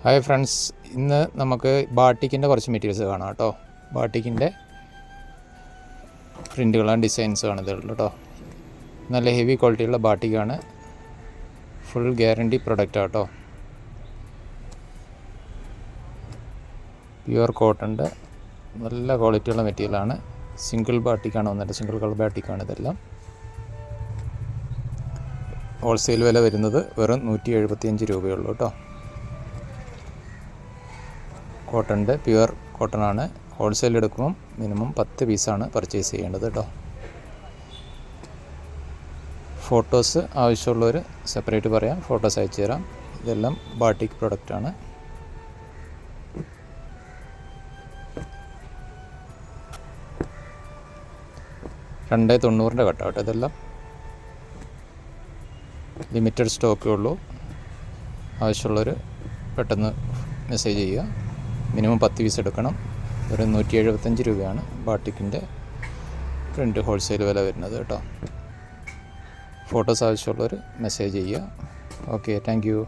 Hi friends, ഇന്ന് നമുക്ക് ബാട്ടിക്കിൻ്റെ കുറച്ച് മെറ്റീരിയൽസ് കാണാം കേട്ടോ. ബാട്ടിക്കിൻ്റെ പ്രിൻറ്റുകളാണ് ഡിസൈൻസുമാണ് ഇതുള്ളത് കേട്ടോ. നല്ല ഹെവി ക്വാളിറ്റിയുള്ള ബാട്ടിക്കാണ്, ഫുൾ ഗ്യാരണ്ടി പ്രൊഡക്റ്റ് കേട്ടോ. പ്യുവർ കോട്ടൻ്റെ നല്ല ക്വാളിറ്റിയുള്ള മെറ്റീരിയലാണ്. സിംഗിൾ ബാട്ടിക്കാണ് വന്നിട്ട്, സിംഗിൾ കളർ ബാട്ടിക്കാണ് ഇതെല്ലാം. ഹോൾസെയിൽ വില വരുന്നത് വെറും 175 രൂപയുള്ളൂ കേട്ടോ. കോട്ടൻ്റെ പ്യുവർ കോട്ടണാണ്. ഹോൾസെയിൽ എടുക്കുമ്പം മിനിമം 10 പീസാണ് പർച്ചേസ് ചെയ്യേണ്ടത് കേട്ടോ. ഫോട്ടോസ് ആവശ്യമുള്ളവർ സെപ്പറേറ്റ് പറയാം, ഫോട്ടോസ് അയച്ചു തരാം. ഇതെല്ലാം ബാട്ടിക് പ്രൊഡക്റ്റാണ്. $290 കട്ടാവട്ടെ. ഇതെല്ലാം ലിമിറ്റഡ് സ്റ്റോക്കേ ഉള്ളൂ. ആവശ്യമുള്ളവർ പെട്ടെന്ന് മെസ്സേജ് ചെയ്യുക. മിനിമം 10 പീസ് എടുക്കണം. ഒരു 175 രൂപയാണ് ബാട്ടിക്കിൻ്റെ പ്രിൻ്റ് ഹോൾസെയിൽ വില വരുന്നത് കേട്ടോ. ഫോട്ടോസ് ആവശ്യമുള്ളവർ മെസ്സേജ് ചെയ്യുക. Okay, thank you.